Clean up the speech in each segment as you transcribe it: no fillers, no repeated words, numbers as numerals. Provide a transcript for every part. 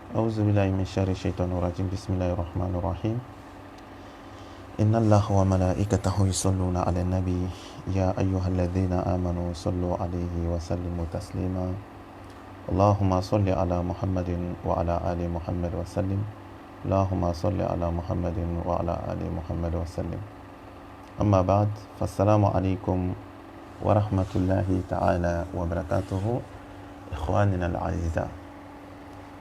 أعوذ بالله من شر الشيطان الرجيم بسم الله الرحمن الرحيم إن الله وملائكته يصلون على النبي يا أيها الذين آمنوا صلوا عليه وسلموا تسليما اللهم صل على محمد وعلى آل محمد وسلم اللهم صل على محمد وعلى آل محمد وسلم أما بعد فالسلام عليكم ورحمة الله تعالى وبركاته إخواننا الأعزاء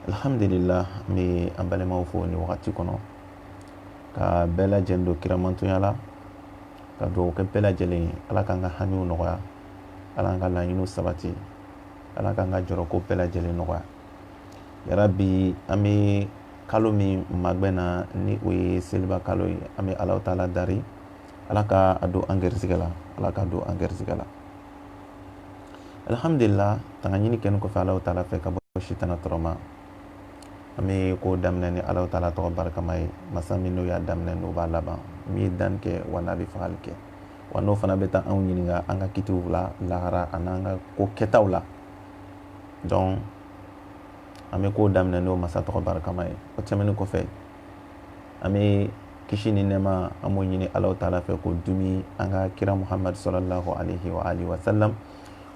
alhamdulillah mi an balimaw fo ni wagati kɔnɔ ka bɛɛ lajɛlen don kiramantonya la ka dugawu kɛ bɛɛ lajɛlen ala k'an ka hamiw nɔgɔya ala k'an ka laɲiniw sabati ala k'an ka jɔrɔko bɛɛ lajɛlen nɔgɔya yarabi an bɛ kalo min magɛnna ni o ye seliba kalo ye an bɛ ala taala dari ala ka don an gɛrisigɛ la ala ka don an gɛrisigɛ la alhamdulillah tanga ɲini kɛni kɔfɛ ala taala fɛ ka bɔ sitana tɔrɔ ma an bɛ ko daminɛ ni ala taala tɔgɔ barikama ye masa min n'o y'a daminɛ n'o b'a laban min ye danni kɛ wa n'a bɛ fagali kɛ wa n'o fana bɛ taa anw ɲininka an ka kitiw la lahara a n'an ka ko kɛtaw la donc an bɛ ko daminɛ n'o masa tɔgɔ barikama ye o tɛmɛnen kɔfɛ an bɛ kisi ni nɛɛma an b'o ɲini ala taala fɛ ko dumi an ka kira muhamadu sallallahu alaihi wa alihi wa sallam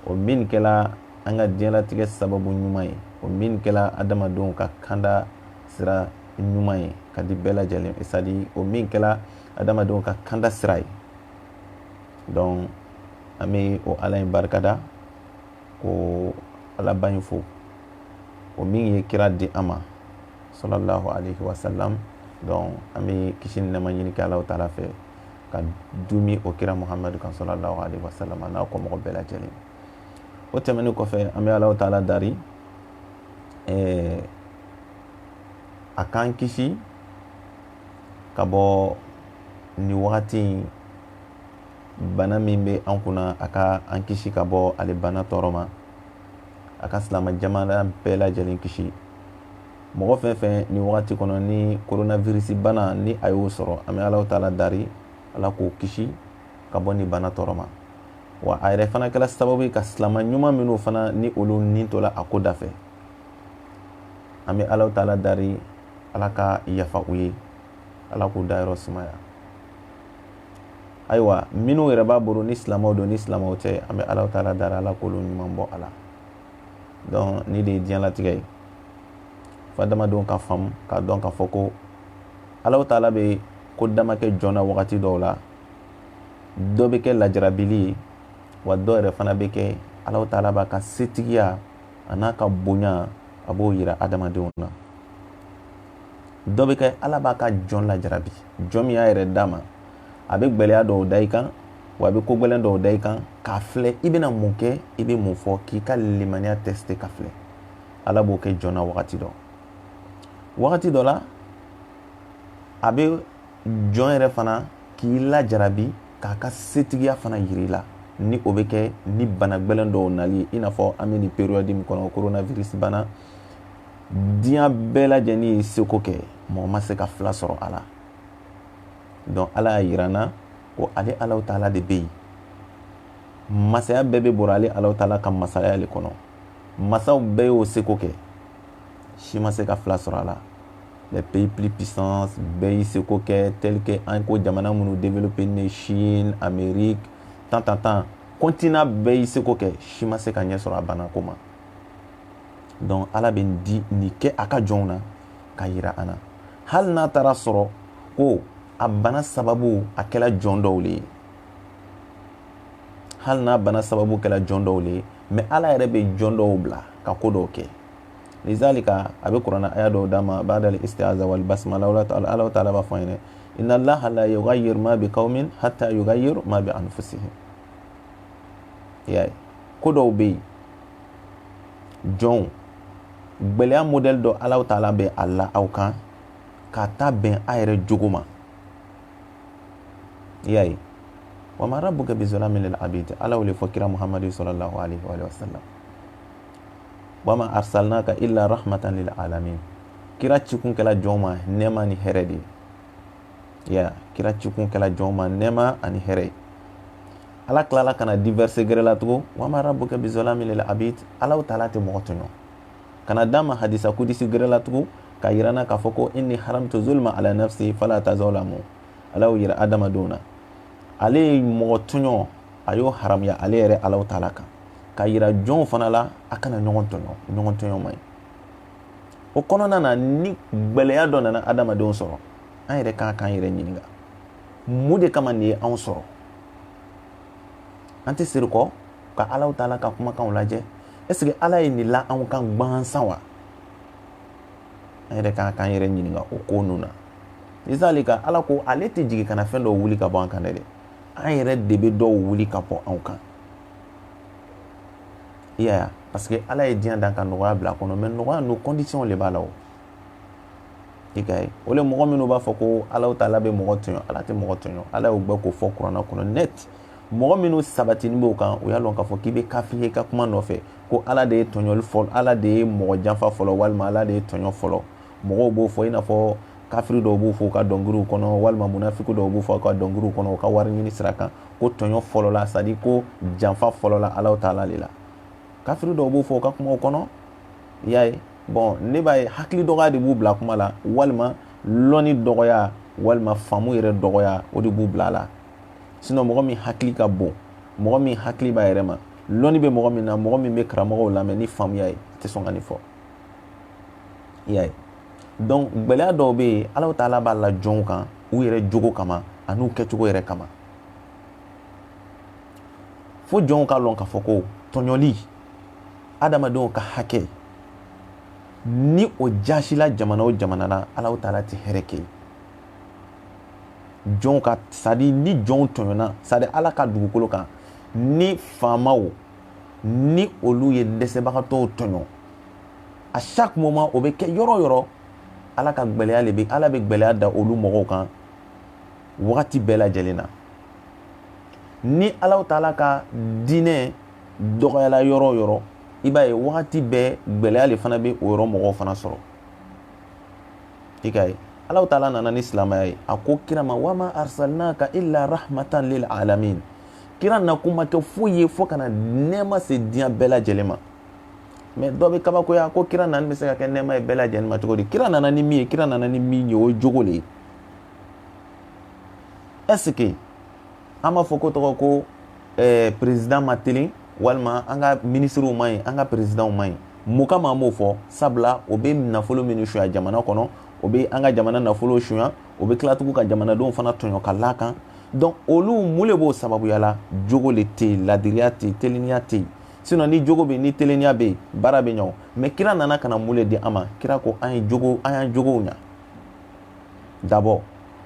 o min kɛla an ka diɲɛlatigɛ sababu ɲuman ye o min kɛla adamadenw ka kanda sira ɲuman ye ka di bɛɛ lajɛlen c'est à dire o min kɛla adamadenw ka kanda sira ye donc an bɛ o ala in barikada ko ala ba in fo o min ye kira di an ma sallallahu alaihi wa sallam donc an bɛ kisi ni nɛɛma ɲini kɛ ala taala fɛ ka dumi o kira muhamadu kan sallallahu alaihi wa sallam n'a kɔ mɔgɔ bɛɛ lajɛlen o tɛmɛnen kɔfɛ an bɛ ala taala dari a k'an kisi ka bɔ ni wagati in bana min bɛ an kunna a ka an kisi ka bɔ ale bana tɔɔrɔ ma a ka silamɛ jamana bɛɛ lajɛlen kisi mɔgɔ fɛn fɛn ni wagati kɔnɔ ni coronavirus bana ni a y'o sɔrɔ an bɛ ala taala dari ala k'o kisi ka bɔ ni bana tɔɔrɔ ma wa a yɛrɛ fana kɛla sababu ye ka silamɛ ɲuman minnu fana ni olu nin tola a ko da fɛ an bɛ ala taala dari ala ka yafa u ye ala k'u dayɔrɔ sumaya ayiwa minnu yɛrɛ b'a bolo ni silamɛw don ni silamɛw tɛ an bɛ ala taala dari ala k'olu ɲuman bɔ a la donc ni de ye diɲɛlatigɛ ye fo adamadenw ka faamu k'a dɔn k'a fɔ ko ala taala bɛ ko dama kɛ jɔn na wagati dɔw la dɔ bɛ kɛ lajarabili ye wa dɔ yɛrɛ fana bɛ kɛ ala taala b'a ka setigiya a n'a ka bonya a b'o yira adamadenw na dɔ bɛ kɛ ala b'a ka jɔn lajarabi jɔn min y'a yɛrɛ d'a ma a bɛ gbɛlɛya dɔw da i kan wa a bɛ ko gɛlɛn dɔw da i kan k'a filɛ i bɛna mun kɛ i bɛ mun fɔ k'i ka limaniya teste ka filɛ ala b'o kɛ jɔn na wagati dɔ la a bɛ jɔn yɛrɛ fana k'i lajarabi k'a ka setigiya fana yiri la ni o bɛ kɛ ni bana gbɛlɛn dɔw nali i n'a fɔ an bɛ nin période min kɔnɔ coronavirus bana diɲɛ bɛɛ lajɛlen ye seko kɛ mɔgɔ ma se ka fila sɔrɔ a la donc ala y'a yira n na ko ale ala taala de bɛ yen masaya bɛɛ bɛ bɔra ale ala taala ka masaya de kɔnɔ masaw bɛɛ y'o seko kɛ si ma se ka fila sɔrɔ a la les pays plus puissants bɛɛ y'i seko kɛ tel que an ko jamana minnu développé ni Chine Amérique tant continent bɛɛ y'i seko kɛ si ma se ka ɲɛ sɔrɔ a bana ko ma donc ala bɛ nin kɛ a ka jɔnw na ka yira an na hali n'a taara sɔrɔ ko a bana sababu a kɛla jɔn dɔw le ye hali n'a bana sababu kɛla jɔn dɔw le ye mais ala yɛrɛ bɛ jɔn dɔw bila ka ko dɔw kɛ lizalika a bɛ kuranna aya dɔw d'a ma ba'da al-isti'aza wal basmala ala taala b'a fɔ an ɲɛna inna allaha la yughayyiru ma bi qawmin hatta yughayyiru ma bi anfusihim ko dɔw bɛ yen jɔnw gbɛlɛya modèle dɔ ala taala bɛ a la aw kan ka taa bɛn a yɛrɛ jogo ma wa ma rabbuka bizalamin lil abid ala y'o de fɔ kira muhamadu sallallahu alaihi wa sallam wa ma arsalnaka illa rahmatan lil alamin kira cikun kɛla jɔn ma nɛɛma ni hɛrɛ de ye kira cikun kɛla jɔn ma nɛɛma ani hɛrɛ ala tilala kana diverse gɛrɛ la tugun wa ma rabbuka bizalamin lil abid ala taala tɛ mɔgɔ tɔɲɔ kana d'a ma hadisa kudisi gɛrɛ la tugun ka yirana ka fɔ ko inni haramtu zulma ala nafsi fala tazalamu ala y'o yira adamadenw na ale ye mɔgɔ tɔɲɔ a y'o haramuya ale yɛrɛ Alahu Taala kan ka yira jɔnw fana la a kana ɲɔgɔn tɔɲɔ man ɲi o kɔnɔna na ni gbɛlɛya dɔ nana adamadenw sɔrɔ an yɛrɛ kan k'an yɛrɛ ɲininka mun de kama nin ye anw sɔrɔ an tɛ siri kɔ ka Alahu Taala ka kumakanw lajɛ est-ce que Ala ye nin la anw kan gansan wa an yɛrɛ kan k'an yɛrɛ ɲininka o ko ninnu na lizalika Ala ko ale tɛ jigin kana fɛn dɔw wuli ka bɔ an kan dɛ an yɛrɛ de bɛ dɔw wuli ka bɔ anw kan i y'a ye parce que Ala ye diɲɛ dan ka nɔgɔya bila a kɔnɔ mais nɔgɔya n'o condition de b'a la o i ka ye o le mɔgɔ minnu b'a fɔ ko Alahu Taala bɛ mɔgɔ tɔɲɔ Ala tɛ mɔgɔ tɔɲɔ Ala y'o bɛɛ ko fɔ kuranɛ kɔnɔ net mɔgɔ minnu sabatini b'o kan o y'a lɔn k'a fɔ k'i bɛ kafiri ye i ka kuma nɔfɛ ko Ala de ye tɔɲɔli fɔlɔ Ala de ye mɔgɔ janfa fɔlɔ walima Ala de ye tɔɲɔ fɔlɔ mɔgɔw b'o fɔ i n'a fɔ kafiri dɔw b'o fɔ u ka dɔnkiliw kɔnɔ walima munafiku dɔw b'o fɔ u ka dɔnkiliw kɔnɔ u ka wari ɲini sira kan ko tɔɲɔ fɔlɔ la c'est à dire ko janfa fɔlɔ la Alahu Taala de la kafiri dɔw b'o fɔ u ka kumaw kɔnɔ i y'a ye bon ne b'a ye hakili dɔgɔya de b'u bila kuma la walima lɔnni dɔgɔya walima faamu yɛrɛ dɔgɔya o de b'u bila a la sinon mɔgɔ min hakili ka bon mɔgɔ min hakili b'a yɛrɛ ma lɔnni bɛ mɔgɔ min na mɔgɔ min bɛ karamɔgɔw lamɛn ni faamuya ye a tɛ sɔn ka nin fɔ i y'a ye donc gbɛlɛya dɔw bɛ yen Alahu Taala b'a la jɔnw kan u yɛrɛ jogo kama ani u kɛcogo yɛrɛ kama fo jɔnw ka lɔn k'a fɔ ko tɔɲɔli adamadenw ka hakɛ ni o jasila jamana o jamana na Alahu Taala tɛ hɛrɛ kɛ jɔnw ka c'est à dire ni jɔnw tɔɲɔna c'est à dire Ala ka dugukolo kan ni faamaw ni olu ye dɛsɛbagatɔw tɔɲɔ à chaque moment o bɛ kɛ yɔrɔ yɔrɔ Ala ka gbɛlɛya le bɛ Ala bɛ gbɛlɛya da olu mɔgɔw kan wagati bɛɛ lajɛlen na ni Alahu Taala ka diinɛ dɔgɔyala yɔrɔ o yɔrɔ i b'a ye wagati bɛɛ gbɛlɛya le fana bɛ o yɔrɔ mɔgɔw fana sɔrɔ i ka ye Alahu Taala nana ni silamɛya ye a ko kira ma wa ma arsalnaka illa rahmatan lil alamin kira nakun ma kɛ foyi ye fo kana nɛɛma se diɲɛ bɛɛ lajɛlen ma mais dɔ bɛ kabakoya ko kira nani bɛ se ka kɛ nɛɛma ye bɛɛ lajɛlen ma cogo di kira nana ni min ye kira nana ni min ye o ye jogo le ye est-ce que an b'a fɔ ko tɔgɔ ko président ma teli walima an ka ministrew ma ɲi an ka présidentw ma ɲi mun kama an b'o fɔ sabula o bɛ nafolo minnu suɲɛ jamana kɔnɔ o bɛ an ka jamana nafolo suɲɛ o bɛ tila tugun ka jamanadenw fana tɔɲɔ ka la kan donc olu mun de b'o sababuya la jogo le tɛ yen ladiriya tɛ yen teleniya tɛ yen sinon ni jogo bɛ yen ni teleniya bɛ yen baara bɛ ɲɛ o mais kira nana ka na mun de di an ma kira ko an y'an jogow ɲa d'abord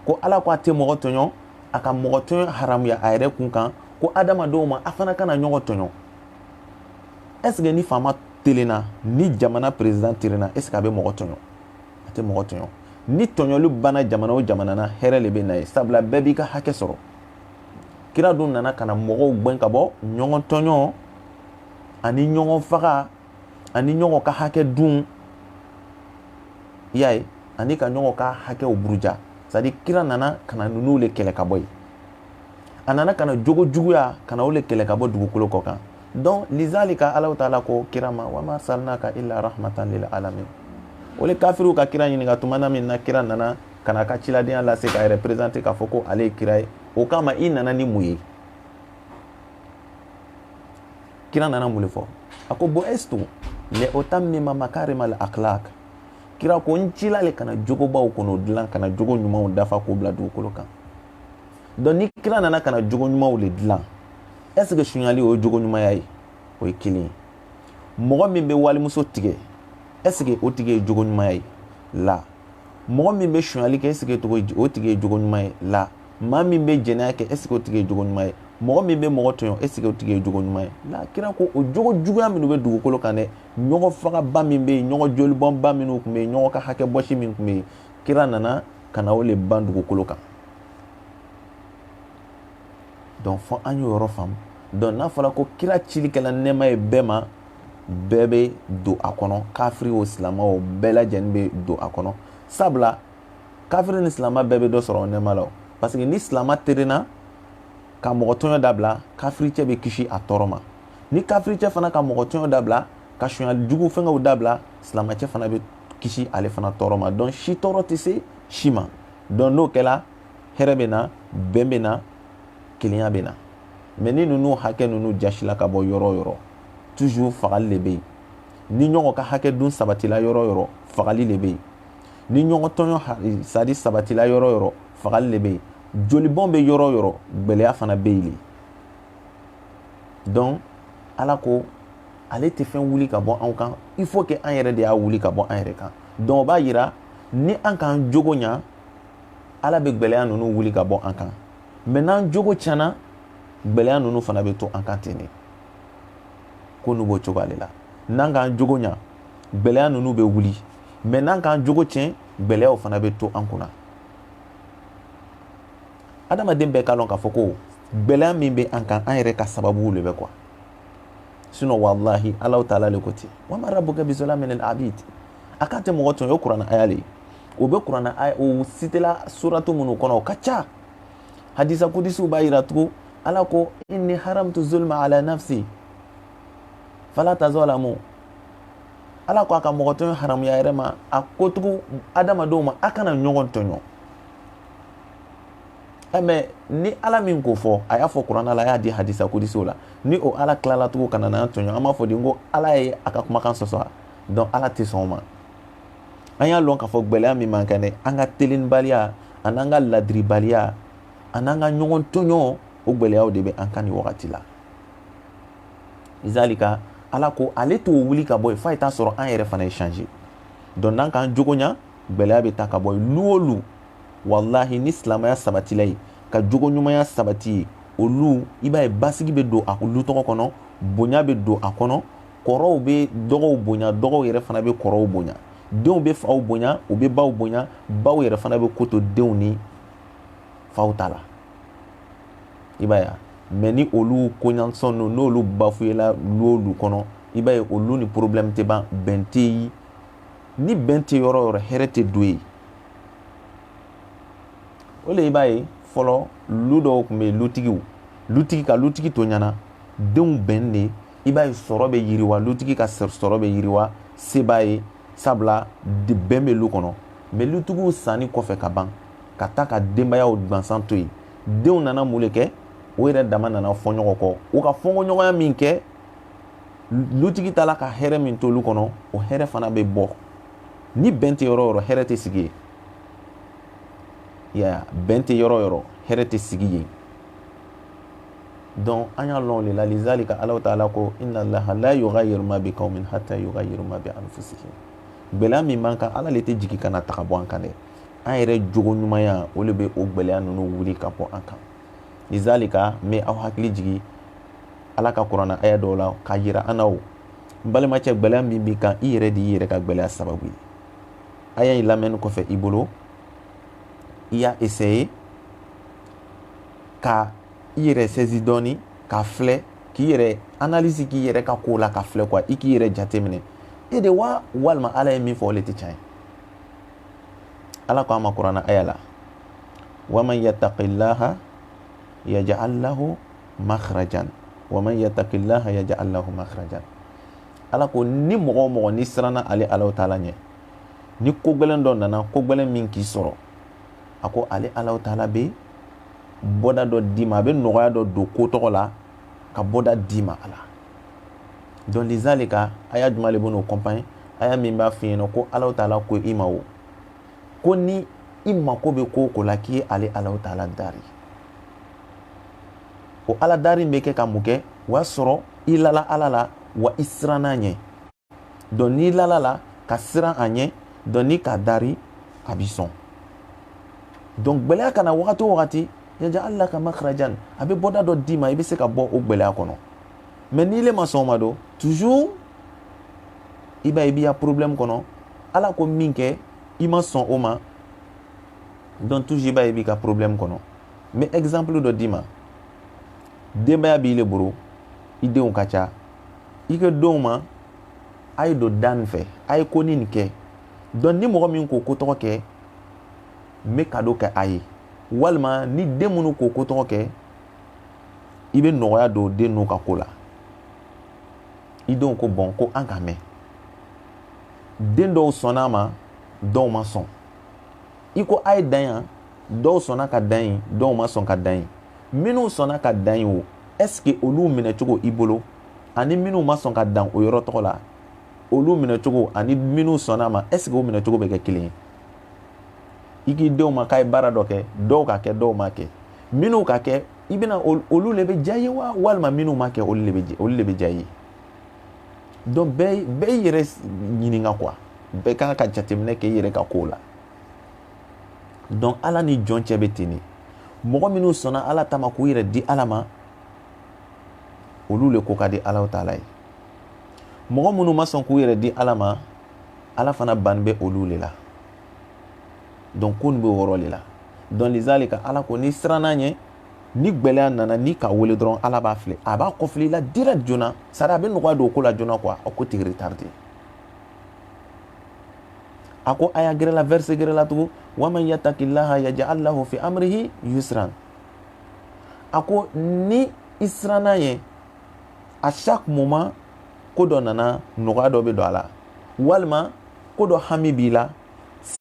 ko Ala ko a tɛ mɔgɔ tɔɲɔ a ka mɔgɔ tɔɲɔ haramuya a yɛrɛ kun kan ko adamadenw ma a fana kana ɲɔgɔn tɔɲɔ est-ce que ni faama telenna ni jamana président telenna est-ce que a bɛ mɔgɔ tɔɲɔ a tɛ mɔgɔ tɔɲɔ ni tɔɲɔli banna jamana o jamana na hɛrɛ le bɛ na ye sabula bɛɛ b'i ka hakɛ sɔrɔ kira dun nana ka na mɔgɔw gɛn ka bɔ ɲɔgɔn tɔɲɔ ani ɲɔgɔn faga ani ɲɔgɔn ka hakɛ dun i y'a ye ani ka ɲɔgɔn ka hakɛw buruja c'est à dire kira nana ka na ninnu le kɛlɛ ka bɔ yen a nana ka na jogo juguya ka na o le kɛlɛ ka bɔ dugukolo kɔ kan donc lizalika Alahu Taala ko kira ma wa ma arsalnaka illa rahmatan lil alamin o le kafiriw ka kira ɲininka tuma min na kira nana ka na ka ciladenya lase k'a représenter k'a fɔ ko ale ye kira ye o kama i nana ni mun ye kira nana mun de fɔ a ko bu'istu li utammima makarimal akhlaq kira ko n cila le kana jogobaw kɔnɔ dilan kana jogo ɲumanw dafa k'o bila dugukolo kan donc ni kira nana kana jogo ɲumanw le dilan est-ce que suɲali o ye jogo ɲumanya ye o ye kelen ye mɔgɔ min bɛ walimuso tigɛ est-ce que o tigi ye jogo ɲuman ye la mɔgɔ min bɛ suɲali kɛ est-ce que o tigi ye jogo ɲuman ye la maa min bɛ jɛnɛya kɛ est-ce que o tigi ye jogo ɲuman ye mɔgɔ min bɛ mɔgɔ tɔɲɔ est-ce que o tigi ye jogo ɲuman ye la kira ko o jogo juguya minnu bɛ dugukolo kan dɛ ɲɔgɔn fagaba min bɛ yen ɲɔgɔn jolibɔnba minnu tun bɛ yen ɲɔgɔn ka hakɛ bɔsi min tun bɛ yen kira nana ka na o le ban dugukolo kan donc fɔ an y'o yɔrɔ faamu donc n'a fɔra ko kira cilikɛla nɛɛma ye bɛɛ ma bɛɛ bɛ don a kɔnɔ kafiri o silamɛ o bɛɛ lajɛlen bɛ don a kɔnɔ sabula kafiri ni silamɛ bɛɛ bɛ dɔ sɔrɔ o nɛɛma la o parce que ni silamɛ terenna ka mɔgɔ tɔɲɔ dabila kafiri cɛ bɛ kisi a tɔɔrɔ ma ni kafiri cɛ fana ka mɔgɔ tɔɲɔ dabila ka suɲɛli jugu fɛngɛw dabila silamɛ cɛ fana bɛ kisi ale fana tɔɔrɔ ma donc si tɔɔrɔ tɛ se si ma donc n'o kɛla hɛrɛ bɛ na bɛn bɛ na kelenya bɛ na mais ni ninnu hakɛ ninnu jasila ka bɔ yɔrɔ o yɔrɔ toujours fagali de bɛ yen ni ɲɔgɔn ka hakɛ dun sabatila yɔrɔ o yɔrɔ fagali de bɛ yen ni ɲɔgɔn tɔɲɔ sadi sabatila yɔrɔ o yɔrɔ fagali de bɛ yen jolibɔn bɛ yɔrɔ o yɔrɔ gbɛlɛya fana bɛ yen donc ala ko ale tɛ fɛn wuli ka bɔ anw kan il faut que an yɛrɛ de y'a wuli ka bɔ an yɛrɛ kan donc o b'a yira ni an k'an jogo ɲa ala bɛ gbɛlɛya ninnu wuli ka bɔ an kan mais n'an jogo tiɲɛna gbɛlɛya ninnu fana bɛ to an kan ten de ko n'u b'o cogo ale la n'an k'an jogo ɲa gbɛlɛya ninnu bɛ wuli mais n'an k'an jogo tiɲɛ gbɛlɛyaw fana bɛ to an kunna adamaden bɛɛ k'a dɔn k'a fɔ ko gbɛlɛya min bɛ an kan an yɛrɛ ka sababu de bɛ quoi sinon wallahi ala ta'ala le ko ten wa ma rabbuka bizalamin lil abid a ka tɛ mɔgɔ tɔn o kuranna aya le o bɛ kuranna aya o sitela suratu minnu kɔnɔ o ka ca hadisa kudisiw b'a yira tugun ala ko inni haramtu zulma ala nafsi fala tazalamu ala ko a ka mɔgɔ tɔn haramuya yɛrɛ ma a ko tugun adamadenw ma a kana ɲɔgɔn tɔɲɔ mais ni ala min ko fɔ a y'a fɔ kuranna la a y'a di hadisa kudisiw la ni o ala tilala tugun kana n'an tɔɲɔ an b'a fɔ de ko ala ye a ka kumakan sɔsɔ donc ala tɛ sɔn o ma an y'a lɔn k'a fɔ gbɛlɛya min man kan dɛ an ka telenibaliya a n'an ka ladiribaliya a n'an ka ɲɔgɔn tɔɲɔ o gbɛlɛyaw de bɛ an kan nin wagati la lizalika ala ko ale t'o wuli ka bɔ yen f'a ye taa sɔrɔ an yɛrɛ fana ye changer donc n'an k'an jogo ɲa gbɛlɛya bɛ taa ka bɔ yen lu o lu wallahi ni silamɛya sabatila ye ka jogo ɲumanya sabati ye olu i b'a ye basigi bɛ don a lu tɔgɔ kɔnɔ bonya bɛ don a kɔnɔ kɔrɔw bɛ dɔgɔw bonya dɔgɔw yɛrɛ fana bɛ kɔrɔw bonya denw bɛ faw bonya u bɛ baw bonya baw yɛrɛ fana bɛ ko to denw ni faw ta la i b'a ye mais ni olu koɲansɔn n'olu bafuyela lu kɔnɔ i b'a ye olu ni problème tɛ ban bɛn tɛ yen ni bɛn tɛ yɔrɔ o yɔrɔ hɛrɛ tɛ don yen o le i b'a ye fɔlɔ lu dɔw tun bɛ yen lutigi ka lutigi to ɲana denw bɛn de i b'a ye sɔrɔ bɛ yiriwa lutigi ka sɔrɔ bɛ yiriwa se b'a ye sabula bɛn bɛ lu kɔnɔ mais lutigiw sanni kɔfɛ ka ban ka taa ka denbayaw gansan to yen denw nana mun de kɛ o yɛrɛ dama nana fɔ ɲɔgɔn kɔ u ka fɔɲɔgɔnya min kɛ lutigi ta la ka hɛrɛ min t'olu kɔnɔ o hɛrɛ fana bɛ bɔ ni bɛn tɛ yɔrɔ o yɔrɔ hɛrɛ tɛ sigi yen ya bɛn tɛ yɔrɔ o yɔrɔ hɛrɛ tɛ sigi yen donc an y'a lɔn o de la lizalika ala ta'ala ko inna allaha la yughayyiru ma bi qawmin hatta yughayyiru ma bi anfusihim gbɛlɛya min b'an kan ala le tɛ jigin ka na taga bɔ an kan dɛ an yɛrɛ jogo ɲumanya o de bɛ o gbɛlɛya ninnu wuli ka bɔ an kan lizalika n bɛ aw hakili jigin ala ka kuranna aya dɔw la k'a yira an na o n balimacɛ gbɛlɛya min b'i kan i yɛrɛ de y'i yɛrɛ ka gbɛlɛya sababu ye aya in lamɛnni kɔfɛ i bolo i y'a essayer ka i yɛrɛ saisi dɔɔni ka filɛ k'i yɛrɛ analyse k'i yɛrɛ ka ko la ka filɛ quoi i k'i yɛrɛ jateminɛ e de wa walima ala ye min fɔ o le tɛ tiɲɛ ye ala ko an ma kuranna aya la waman yattaqillaha yaj'al lahu makhrajan waman yattaqillaha yaj'al lahu makhrajan ala ko ni mɔgɔ o mɔgɔ ni siranna ale ala ta'ala ɲɛ ni ko gɛlɛn dɔ nana ko gɛlɛn min k'i sɔrɔ a ko ale ala ta'ala bɛ bɔda dɔ d'i ma a bɛ nɔgɔya dɔ don ko tɔgɔ la ka bɔda d'i ma ala donc lizalika aya jumɛn de bɛ n'o accompagner aya min b'a f'i ɲɛna ko ala ta'ala ko i ma o ko ni i mako bɛ ko o ko la k'i ye ale ala ta'ala dari o ala dari bɛ kɛ ka mun kɛ o y'a sɔrɔ i lala ala la wa i siranna a ɲɛ donc n'i lala la ka siran a ɲɛ donc ni ka dari a b'i sɔn donc gbɛlɛya kana wagati o wagati yaj'al laka makhrajan a bɛ bɔda dɔ d'i ma i bɛ se ka bɔ o gbɛlɛya kɔnɔ mais n'i le ma sɔn o ma don toujours i b'a ye i b'i ya problème kɔnɔ ala ko min kɛ i ma sɔn o ma donc toujours i b'a ye i b'i ka problème kɔnɔ mais exemple dɔ d'i ma denbaya b'i le bolo i denw ka ca i ka denw ma a ye don da nin fɛ a ye ko nin kɛ donc ni mɔgɔ min ko ko tɔgɔ kɛ n bɛ cadeau kɛ a ye walima ni den minnu ko ko tɔgɔ kɛ i bɛ nɔgɔya don den n'u ka ko la i denw ko bon ko an ka mɛn den dɔw sɔnna ma dɔw ma sɔn i ko a ye dan yan dɔw sɔnna ka dan yen dɔw ma sɔn ka dan yen minnu sɔnna ka dan yen o est-ce que olu minɛcogo i bolo ani minnu ma sɔn ka dan o yɔrɔ tɔgɔ la olu minɛcogo ani minnu sɔnna ma est-ce que o minɛcogo bɛ kɛ kelen ye i k'i denw ma k'a ye baara dɔ kɛ dɔw ka kɛ dɔw ma kɛ minnu ka kɛ i bɛna olu de bɛ diya i ye wa walima minnu ma kɛ olu de bɛ diya i ye donc bɛɛ y'i yɛrɛ ɲininka quoi bɛɛ kan ka jateminɛ kɛ i yɛrɛ ka kow la donc ala ni jɔn cɛ bɛ ten de mɔgɔ minnu sɔnna ala ta ma k'u yɛrɛ di ala ma olu le ko ka di ala taala ye mɔgɔ minnu ma sɔn k'u yɛrɛ di ala ma ala fana ban bɛ olu le la donc ko nin bɛ o yɔrɔ le la donc lizalika ala ko ni siranna ɲɛ ni gwɛlɛya nana ni ka wele dɔrɔn ala b'a filɛ a b'a kɔfilɛ i la direct joona c'est à dire a bɛ nɔgɔya don o ko la joona quoi a ko tɛ retardé a ko aya gɛrɛ la verset gɛrɛ la tugun wa man yattaqillaha yaj'al lahu fi amrihi yusran a ko ni i siranna ɲɛ à chaque moment ko dɔ nana nɔgɔya dɔ bɛ don a la walima ko dɔ hami b'i la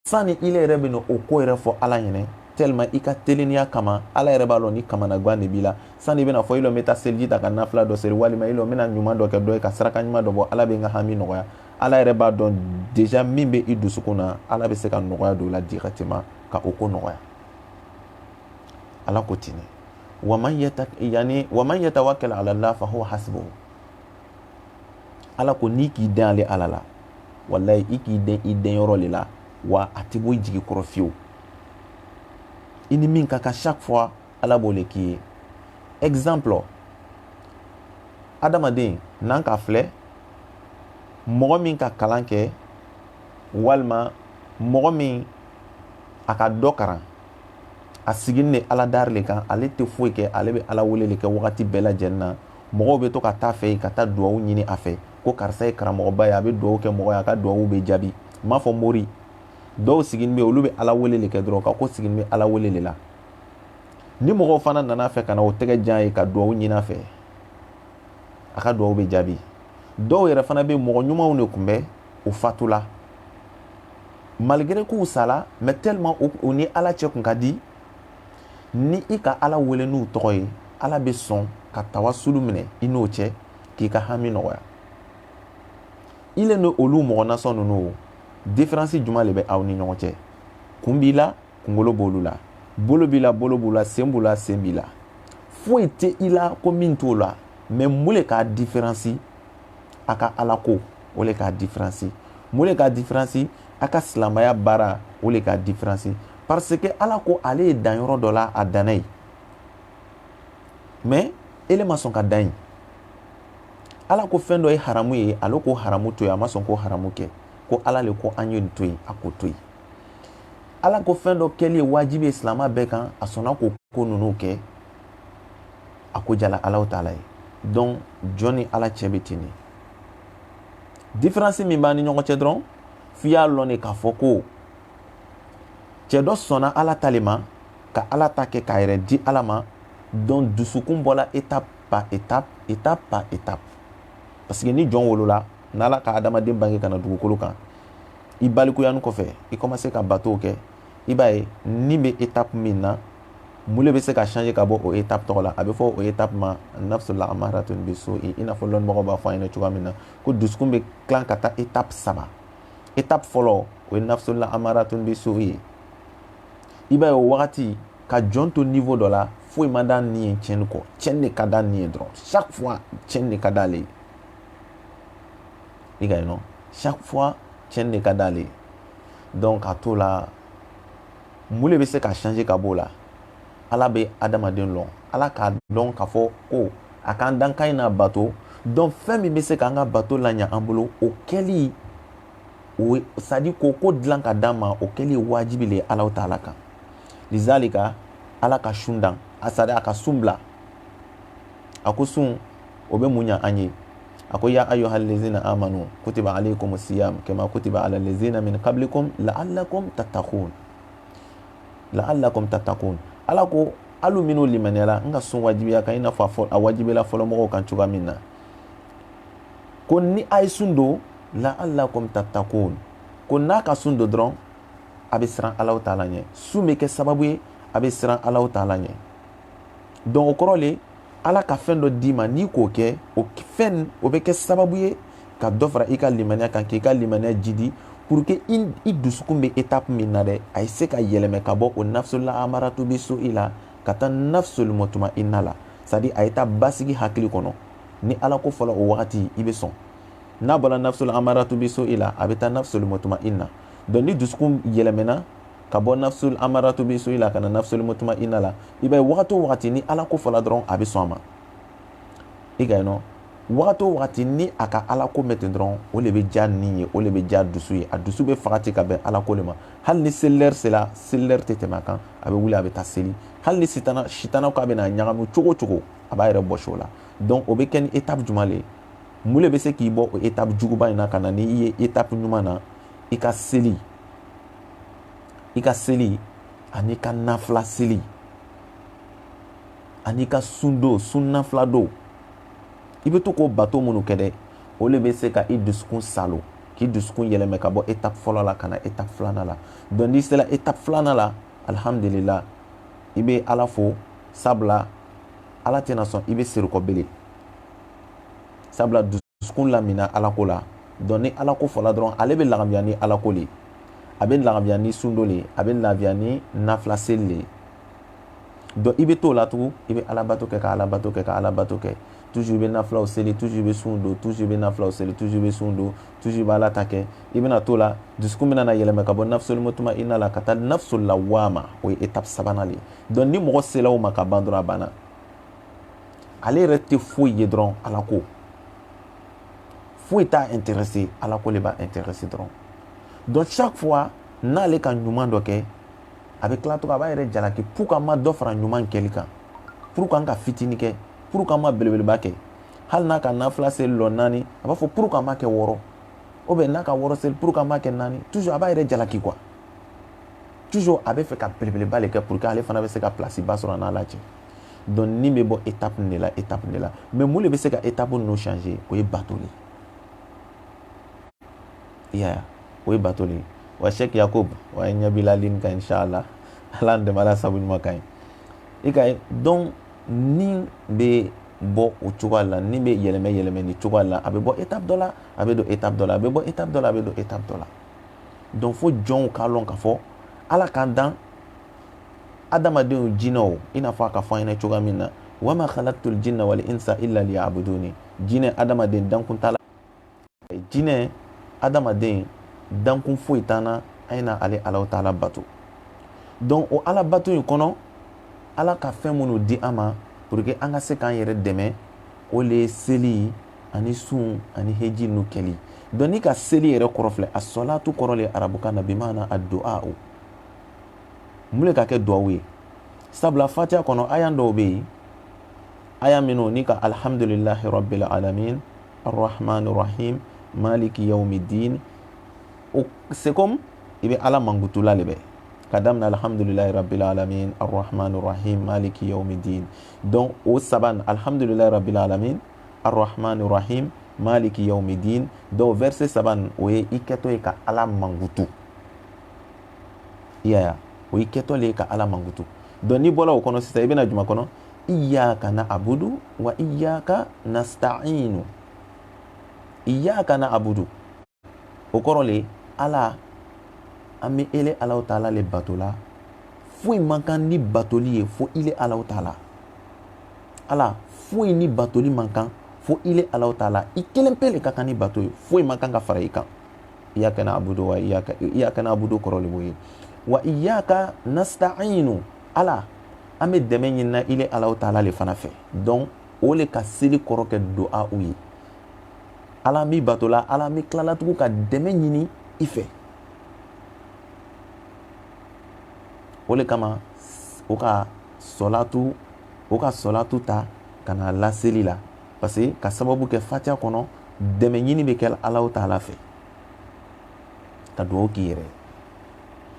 sani ile yɛrɛ bɛ na o ko yɛrɛ fɔ ala ɲɛna tellement i ka teleniya kama ala yɛrɛ b'a dɔn ni kamana gan de b'i la sani i bɛna fɔ i lɔ n bɛ taa seliji ta ka nafila dɔ seri walima i lɔ n bɛna ɲuman dɔ kɛ dɔ ye ka saraka ɲuman dɔ bɔ ala bɛ n ka hami nɔgɔya ala yɛrɛ b'a dɔn déjà min bɛ i dusukun na ala bɛ se ka nɔgɔya don o la directement ka o ko nɔgɔya ala ko ten wa man yatawakkal ala Allah fa huwa hasbuhu ala ko ni k'i den ale ala la wallahi i k'i den i den yɔrɔ le la wa a tɛ bɔ i jigi kɔrɔ fiyewu i ni min ka kan chaque fois ala b'o le k'i ye exemple adamaden n'an ka filɛ mɔgɔ min ka kalan kɛ walima mɔgɔ min a ka dɔ karan a sigin ne ala dari le kan ale tɛ foyi kɛ ale bɛ ala wele le kɛ wagati bɛɛ lajɛlen na mɔgɔw bɛ to ka taa fɛ ka taa duwawu ɲini a fɛ ko karisa ye karamɔgɔba ye a bɛ duwawu kɛ mɔgɔ ye a ka duwawu bɛ jaabi n m'a fɔ mori dɔw sigin bɛ olu bɛ ala wele le kɛ dɔrɔn ka ko sigin bɛ ala wele le la ni mɔgɔw fana nana fɛ ka na o tɛgɛ jan ye ka duwawu ɲini a fɛ a ka duwawu bɛ jaabi dɔw yɛrɛ fana bɛ mɔgɔ ɲumanw de tun bɛ o fatula malgré k'u sala mais tellement o ni ala cɛ kun ka di ni i ka ala wele n'u tɔgɔ ye ala bɛ sɔn ka tawasulu minɛ i n'o cɛ k'i ka hami nɔgɔya i le ni olu mɔgɔ nasɔn ninnu différence jumɛn de bɛ aw ni ɲɔgɔn cɛ kun b'i la kunkolo b'olu la bolo b'i la bolo b'u la sen b'u la sen b'i la foyi tɛ i la ko min t'o la mais mun de k'a différence a ka ala ko o le k'a différence mun de k'a différence a ka silamɛya baara o le k'a différence parce que ala ko ale ye dan yɔrɔ dɔ la a danna ye mais ele ma sɔn ka dan ye ala ko fɛn dɔ ye haramu ye ale ko haramu to ye a ma sɔn ko haramu kɛ ko ala le ko an ye nin to yen a ko to yen ala ko fɛn dɔ kɛli ye wajibi ye silamɛ bɛɛ kan a sɔnna k'o ko ninnu kɛ a ko jala ala taala ye donc jɔn ni ala cɛ bɛ ten de différence min b'an ni ɲɔgɔn cɛ dɔrɔn f'i y'a lɔn de k'a fɔ ko cɛ dɔ sɔnna ala ta le ma ka ala ta kɛ k'a yɛrɛ di ala ma donc dusukun bɔla étape par étape étape par étape parce que ni jɔn wolola n'ala ka adamaden bange ka na dugukolo kan i balikuyani kɔfɛ i commencer ka batow kɛ i b'a ye ni bɛ étape min na mun de bɛ se ka changer ka bɔ o étape tɔgɔ la a bɛ fɔ o étape ma nafsul amaratun bisu'i i n'a fɔ lɔnnibagaw b'a fɔ an ɲɛna cogoya min na ko dusukun bɛ tilan ka taa étape 3 étape fɔlɔ o ye nafsul amaratun bisu'i i b'a ye o wagati ka jɔn to niveau dɔ la foyi ma da ni ye tiɲɛni kɔ tiɲɛni de ka da ni ye dɔrɔn chaque fois tiɲɛni de ka d'ale ye i ka ye non chaque fois tiɲɛni de ka d'ale ye donc ka to la mun de bɛ se ka changer ka bɔ o la ala bɛ adamaden lɔn ala k'a dɔn k'a fɔ ko a k'an dankan in n'a bato donc fɛn min bɛ se k'an ka bato laɲa an bolo o kɛli o c'est à dire k'o ko dilan ka d'an ma o kɛli wajibi le ye ala taala kan lizalika ala ka sun dan a ka sun bila a ko sun o bɛ mun ɲa an ye a ko ya ayyuhal ladzina amanu kutiba alaykumus siyam kama kutiba alal ladzina min qablikum la'allakum tattaqun ala ko alu minnu limaniyala n ka sun wajibiya kan i n'a fɔ a wajibila fɔlɔmɔgɔw kan cogoya min na ko ni a ye sun don la'allakum tattaqun ko n'a ka sun dɔ dɔrɔn a bɛ siran Alahu Taala ɲɛ sun bɛ kɛ sababu ye a bɛ siran Alahu Taala ɲɛ donc o kɔrɔ le Ala ka fɛn dɔ d'i ma n'i k'o kɛ o fɛn o bɛ kɛ sababu ye ka dɔ fara i ka limaniya kan k'i ka limaniya jidi pour que i dusukun bɛ étape min na dɛ a ye se ka yɛlɛmɛ ka bɔ o nafsul amaratu bisu'i la ka taa nafsul mutma'inna la c'est à dire a ye taa basigi hakili kɔnɔ ni Ala ko fɔla o wagati i bɛ sɔn n'a bɔra nafsul amaratu bisu'i la a bɛ taa nafsul mutma'inna donc ni dusukun yɛlɛmɛna ka bɔ nafsul amaratu bisu'i la ka na nafsul mutma'inna la i b'a ye wagati o wagati ni Ala ko fɔla dɔrɔn a bɛ sɔn a ma i ka yen nɔ wagati o wagati ni a ka Ala ko mɛn ten dɔrɔn o le bɛ diya nin ye o le bɛ diya dusu ye a dusu bɛ faga ten ka bɛn Ala ko le ma hali ni selilɛri sera selilɛri tɛ tɛmɛ a kan a bɛ wuli a bɛ taa seli hali ni sitana ko a bɛ na ɲagami cogo cogo a b'a yɛrɛ bɔsi o la donc o bɛ kɛ ni étape jumɛn le mun le bɛ se k'i bɔ o étape juguba in na ka na ni i ye étape ɲuman na i ka seli ani ka nafila seli ani ka sundo sunnafila do i bɛ to k'o bato minnu kɛ dɛ o le bɛ se ka i dusukun salo k'i dusukun yɛlɛmɛ ka bɔ étape fɔlɔ la ka na étape filanan la donc n'i sera étape filanan la alhamdulillah i bɛ Ala fo sabula Ala tɛna sɔn i bɛ seri kɔ bele sabula dusukun lamina Ala ko la donc ni Ala ko fɔla dɔrɔn ale bɛ lagamiya ni Ala ko le a bɛ lagamiya ni sundo le a bɛ lagamiya ni nafila seli le donc i bɛ t'o la tugun i bɛ Ala bato kɛ ka Ala bato kɛ ka Ala bato kɛ toujours i bɛ nafilaw seli toujours i bɛ sun don toujours i bɛ nafilaw seli toujours i bɛ sun don toujours i bɛ Ala ta kɛ i bɛna t'o la dusukun bɛna na yɛlɛmɛ ka bɔ nafsul mutma'inna la ka taa nafsul lawama o ye étape sabanan le donc ni mɔgɔ sela o ma ka ban dɔrɔn a banna ale yɛrɛ tɛ foyi ye dɔrɔn Ala ko foyi t'a intéressé Ala ko le b'a intéressé dɔrɔn donc chaque fois n'ale ka ɲuman dɔ kɛ a bɛ tila tugun a b'a yɛrɛ jalaki pour que an ma dɔ fara ɲuman kɛli kan pour que an ka fitini kɛ pour que an ma belebeleba kɛ hali n'a ka nafila seli lɔ 4 a b'a fɔ pour que an ma kɛ 6 ou bien n'a ka 6 seli pour que an ma kɛ 4 toujours a b'a yɛrɛ jalaki quoi toujours a bɛ fɛ ka belebeleba le kɛ pour que ale fana bɛ se ka place ba sɔrɔ n'a la cɛ donc nin bɛ bɔ étape nin de la étape nin de la mais mun de bɛ se ka étape ninnu changer o ye bato le i y'a ye o ye bato le wa Sheikh Yakub wa ɲɛ b'i la ligne kan inshallah Ala an dɛmɛ Ala sabu ɲuman kan ye i ka ye donc ni bɛ bɔ o cogoya la ni bɛ yɛlɛmɛ ni cogoya la a bɛ bɔ étape dɔ la a bɛ don étape dɔ la a bɛ bɔ étape dɔ la a bɛ don étape dɔ la donc fo jɔnw k'a lɔn k'a fɔ Ala k'an dan adamadenw jinɛw i n'a fɔ a ka fɔ an ɲɛna cogoya min na wa ma khalaqtul jinna wal insa illa liya'buduni jinɛ adamaden dankun t'a la jinɛ adamaden dankun foyi t'an na an na ale Alahu Taala bato donc o Ala bato in kɔnɔ Ala ka fɛn minnu di an ma pour que an ka se k'an yɛrɛ dɛmɛ o le ye seli ani sun ani heji n'u kɛli donc ni ka seli yɛrɛ kɔrɔ filɛ a sɔlatu kɔrɔ le arabukan na bi maana a du'a mun le ka kɛ duwawu ye sabula fatiha kɔnɔ aya dɔw bɛ yen aya minnu ni ka alhamdulillahi rabbil alamin arrahmanir rahim maliki yawmiddin c'est comme i bɛ Ala mangutula le bɛ ka daminɛ alhamdulillahi rabbil alamin arrahmanir rahim maliki yawmiddin donc o saban alhamdulillahi rabbil alamin arrahmanir rahim maliki yawmiddin donc verset saban o ye i kɛtɔ ye ka Ala mangutu i y'a ye o ye kɛtɔ le ye ka Ala mangutu donc n'i bɔra o kɔnɔ sisan i bɛna juma kɔnɔ iyyaka na'budu wa iyyaka nasta'inu iyyaka na'budu o kɔrɔ le Ala an bɛ ele Alahu Taala le bato la foyi man kan ni batoli ye fo ile Alahu Taala Ala foyi ni batoli man kan fo ile Alahu Taala i kelen pe le ka kan ni bato ye foyi man kan ka fara i kan iyyaka na'budu wa iyyaka na'budu kɔrɔ le b'o ye wa iyyaka nasta'inu Ala an bɛ dɛmɛ ɲinina ile Alahu Taala le fana fɛ donc o le ka seli kɔrɔ kɛ du'a u ye Ala an b'i bato la Ala an bɛ tilala tugun ka dɛmɛ ɲini i fɛ o le kama o ka sɔlatu ta ka na laseli la parce que ka sababu kɛ fatiha kɔnɔ dɛmɛ ɲini bɛ kɛ Alahu Taala fɛ ka duwawu k'i yɛrɛ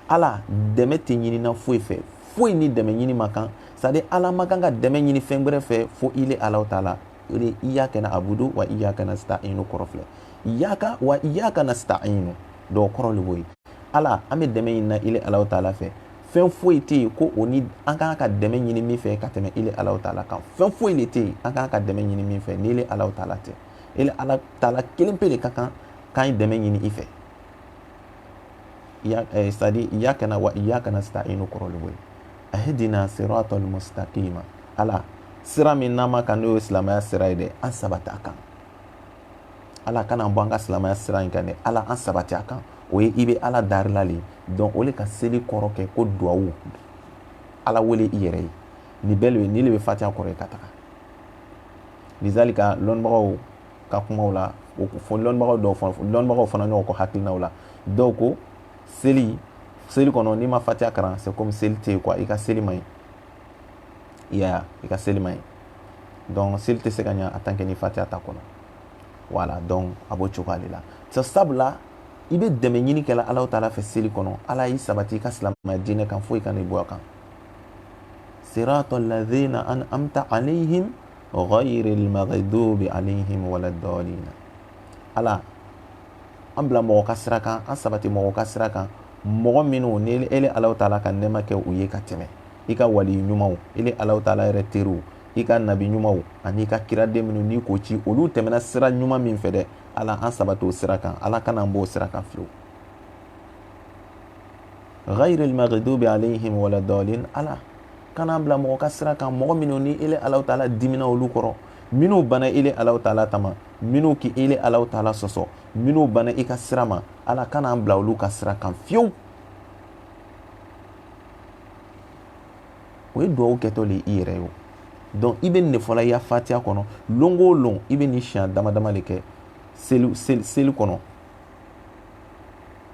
Ala dɛmɛ tɛ ɲinina foyi fɛ foyi ni dɛmɛ ɲini ma kan c'est à dire Ala ma kan ka dɛmɛ ɲini fɛn wɛrɛ fɛ fo ile Alahu Taala o de iyyaka na'budu wa iyyaka nasta'inu kɔrɔ filɛ iyyaka wa iyyaka nasta'inu dɔw kɔrɔ le b'o ye ala an bɛ dɛmɛ ɲini na ile Alahu Taala fɛ fɛn foyi tɛ yen ko o ni an kan ka dɛmɛ ɲini min fɛ ka tɛmɛ ile Alahu Taala kan fɛn foyi le tɛ yen an kan ka dɛmɛ ɲini min fɛ ni ile Alahu Taala tɛ ile Alahu Taala kelen pe de ka kan k'an ye dɛmɛ ɲini i fɛ c'est-à-dire iyyaka na'budu wa iyyaka nasta'in kɔrɔ le b'o ye ahdina siratal mustaqima ala sira min n'an ma kan n'o ye silamɛya sira ye dɛ an sabati a kan ala kana bɔ an ka silamɛya sira in kan dɛ ala an sabati a kan o ye i bɛ ala darila le donc o le ka seli kɔrɔ kɛ ko duwawu ala wele i yɛrɛ ye nin bɛɛ le ni le bɛ fatiha kɔrɔ ye ka taga lizalika lɔnnibagaw ka kumaw la o fɔ lɔnnibagaw fana ɲɔgɔn kɔ hakilinaw la dɔw ko seli kɔnɔ n'i ma fatiha kalan c'est comme seli tɛ yen quoi i ka seli man ɲi i ka seli man ɲi donc seli tɛ se ka ɲɛ en tant que ni fatiha t'a kɔnɔ voilà donc a b'o cogoya de la sabula i bɛ dɛmɛ ɲini kɛla Alahu Taala fɛ seli kɔnɔ ala y'i sabati i ka silamɛya diinɛ kan foyi kana i bɔ a kan siratal ladhina an'amta alayhim ghayril maghdubi alayhim waladdallin ala an bila mɔgɔ ka sira kan an sabati mɔgɔ ka sira kan mɔgɔ minnu ni ele Alahu Taala ka nɛɛma kɛ u ye ka tɛmɛ i ka wali ɲumanw ele Alahu Taala yɛrɛ teriw i ka nabi ɲumanw ani ka kiraden minnu n'i ko ci olu tɛmɛna sira ɲuman min fɛ dɛ ala an sabati o sira kan ala kana an b'o sira kan fiyewu ghayril maghdubi alayhim waladdallin ala kana an bila mɔgɔ ka sira kan mɔgɔ minnu ni ele Alahu Taala dimina olu kɔrɔ minnu bana ele Alahu Taala tama minnu ki ele Alahu Taala sɔsɔ minnu bana i ka sira ma ala kana an bila olu ka sira kan fiyewu o ye duwawu kɛtɔ le i yɛrɛ ye o donc i bɛ nin de fɔla i ya fatiha kɔnɔ lon o lon i bɛ nin siɲɛ dama dama de kɛ seli kɔnɔ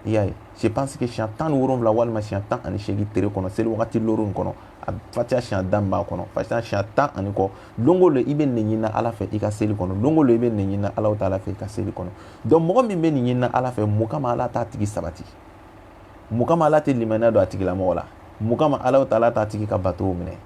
i y'a ye je pense que siɲɛ 17 walima siɲɛ 18 tere kɔnɔ seli wagati loru kɔnɔ a fatiha siɲɛ 10 b'a kɔnɔ fatiha siɲɛ 10 kɔ lon o lon i bɛ nin ɲini ala fɛ i ka seli kɔnɔ lon o lon i bɛ nin ɲini Alahu Taala fɛ i ka seli kɔnɔ donc mɔgɔ min bɛ nin ɲini ala fɛ mun kama ala t'a tigi sabati mun kama ala tɛ limaniya don a tigilamɔgɔ la mun kama Alahu Taala t'a tigi ka batow minɛ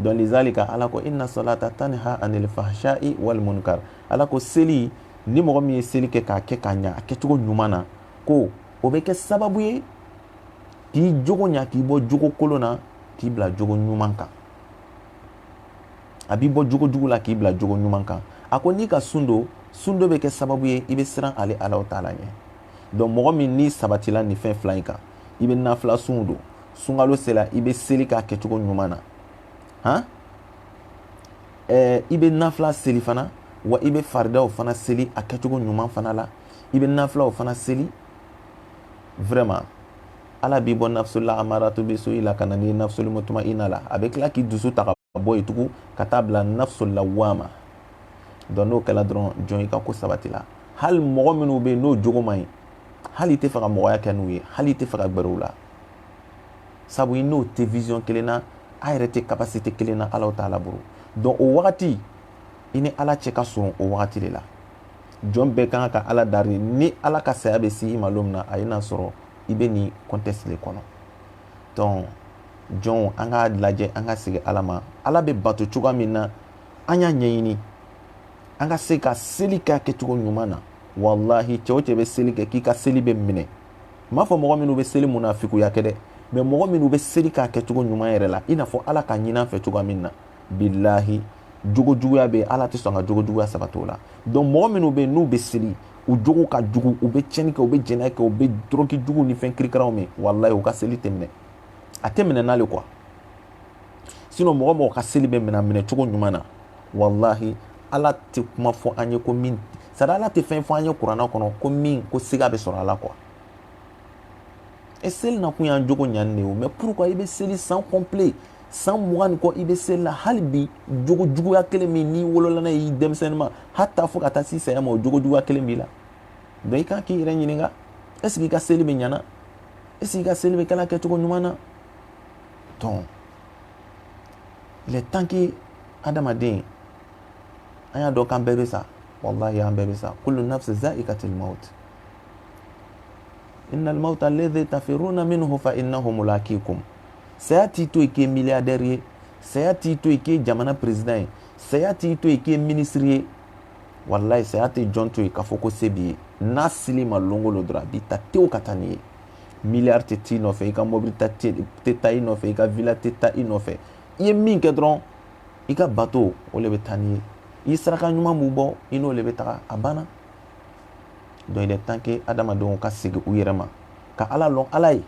donc lizalika ala ko inna salata tanha anil fahsha'i wal munkar ala ko seli ni mɔgɔ min ye seli kɛ k'a kɛ ka ɲa a kɛcogo ɲuman na ko o bɛ kɛ sababu ye k'i jogo ɲa k'i bɔ jogo kolon na k'i bila jogo ɲuman kan a b'i bɔ jogo jugu la k'i bila jogo ɲuman kan a ko n'i ka sun dɔ bɛ kɛ sababu ye i bɛ siran ale Alahu Taala ɲɛ donc mɔgɔ min n'i sabatila nin fɛn fila in kan i bɛ nafila sun don sunkalo sera i bɛ seli k'a kɛcogo ɲuman na i bɛ nafila seli fana wa i bɛ faridaw fana seli a kɛcogo ɲuman fana la i bɛ nafilaw fana seli vraiment ala b'i bɔ nafsul amaratu bisu'i la ka na ni nafsul mutma'inna la a bɛ tila k'i dusu ta ka bɔ yen tugun ka taa bila nafsul lawwama donc n'o kɛla dɔrɔn jɔn i ka ko sabati la hali mɔgɔ minnu bɛ yen n'o jogo man ɲi hali i tɛ fɛ ka mɔgɔya kɛ n'u ye hali i tɛ fɛ ka gbɛrɛ u la sabu i n'o tɛ vision kelen na a yɛrɛ tɛ capacité kelen na Alahu Taala bolo donc o wagati i ni ala cɛ ka surun o wagati de la jɔn bɛɛ kan ka ala dari ni ala ka saya bɛ se i ma don min na a ye n'a sɔrɔ i bɛ nin contexte de kɔnɔ donc jɔnw an k'a lajɛ an ka segin ala ma ala bɛ bato cogoya min na an y'a ɲɛɲini an ka se ka seli kɛ kɛcogo ɲuman na wallahi cɛ o cɛ bɛ seli kɛ k'i ka seli bɛ minɛ n m'a fɔ mɔgɔ minnu bɛ seli munafikuya kɛ dɛ mais mɔgɔ minnu bɛ seli k'a kɛcogo ɲuman yɛrɛ la i n'a fɔ ala ka ɲinɛ an fɛ cogoya min na bilahi jogo juguya bɛ ala tɛ sɔn ka jogo juguya sabati o la donc mɔgɔ minnu bɛ yen n'u bɛ seli u jogo ka jugu u bɛ tiɲɛni kɛ u bɛ jɛnɛya kɛ u bɛ dɔrɔki jugu ni fɛn kirikaraw min wallahi u ka seli tɛ minɛ a tɛ minɛ n'ale quoi sinon mɔgɔ mɔgɔ ka seli bɛ minɛ cogo ɲuman na wallahi ala tɛ kuma fɔ an ye ko min c'est à dire ala tɛ fɛn fɔ an ye kuranɛ kɔnɔ ko min ko siga bɛ sɔrɔ a la quoi et seli na kun y'an jogo ɲani de ye mais pourquoi i bɛ seli san complet san 20 kɔ i bɛ seli la hali bi jogo juguya kelen min n'i wolola n'a ye i denmisɛnnin ma hata fo ka taa se saya ma o jogo juguya kelen b'i la donc i kan k'i yɛrɛ ɲininka est-ce que i ka seli bɛ ɲana est-ce que i ka seli bɛ kɛla kɛcogo ɲuman na donc il est temps que adamaden an y'a dɔn k'an bɛɛ bɛ sa wallahi an bɛɛ bɛ sa kullu nafsin za'iqatul maut innal mauta alladhi tafiruna minhu fa innahu mulaqikum saya t'i to i kɛ milliardaire ye saya t'i to i kɛ jamana président ye saya t'i to i kɛ ministre ye wallahi saya tɛ jɔn to i k'a fɔ ko se b'i ye n'a sili ma longolo dɔrɔn a b'i ta tewu ka taa n'i ye miliyari tɛ t'i nɔfɛ i ka mobili tɛ taa i nɔfɛ i ka villa tɛ taa i nɔfɛ i ye min kɛ dɔrɔn i ka bato o de bɛ taa n'i ye i saraka ɲuman b'u bɔ i n'o de bɛ taga a banna donc il est temps que adamadenw ka segin u yɛrɛ ma ka ala lɔn ala ye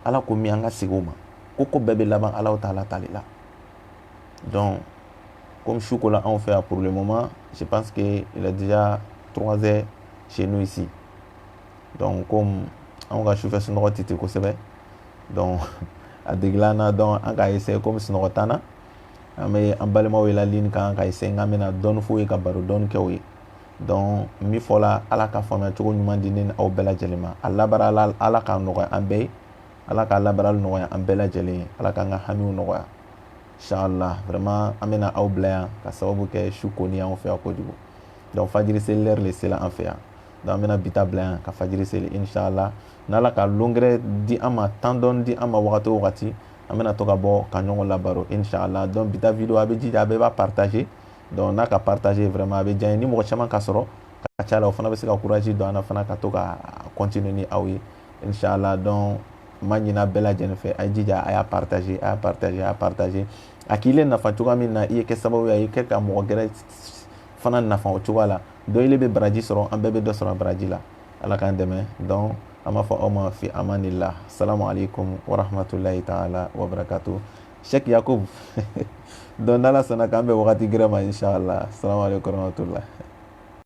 ala ko min an ka segin o ma ko bɛɛ bɛ laban ala ta'ala tali la donc comme su ko la anw fɛ yan pour le moment je pense que il est déjà 3 heures chez nous ici donc comme anw ka sufɛ sunɔgɔ tɛ ten kosɛbɛ donc a degila an na donc an k'a essayer comme sunɔgɔ t'an na an bɛ an balimaw ye la ligne kan k'a essayer n k'an bɛna dɔɔni f'u ye ka baro dɔɔni kɛ u ye donc min fɔla ala ka faamuya cogo ɲuman di ne ni aw bɛɛ lajɛlen ma a labaara ala k'a nɔgɔya an bɛɛ ye ala k'a labaarali nɔgɔya an bɛɛ lajɛlen ye ala k'an ka hamiw nɔgɔya inchallah vraiment an bɛna aw bila yan ka sababu kɛ su koni y'anw fɛ yan kojugu donc fajiri seli l'heure le sela an fɛ yan donc an bɛna bita bila yan ka fajiri seli inchallah n'ala ka longɛrɛ di an ma temps dɔɔni di an ma wagati o wagati an bɛna to ka bɔ ka ɲɔgɔn labaro inchallah donc bita video a bɛ jija a bɛɛ b'a partager donc n'a ka partager vraiment a bɛ diya n ye ni mɔgɔ caman ka sɔrɔ ka ca la o fana bɛ se ka courage don an na fana ka to ka continuer ni aw ye inchallah donc n b'a ɲini a bɛɛ lajɛlen fɛ a ye jija a y'a partager a k'i le nafa cogoya min na i ye kɛ sababu ye a ye kɛ ka mɔgɔ gɛrɛ fana nafa o cogoya la dɔ ile bɛ baraji sɔrɔ an bɛɛ bɛ dɔ sɔrɔ baraji la ala k'an dɛmɛ donc an b'a fɔ aw ma fi amanillah salamu alaikum wa rahmatulahi ta'ala wa barakatuh Sheikh Yakub donc n'ala sɔnna k'an bɛn wagati gɛrɛ ma inchallah salamu alaikum wa rahmatullah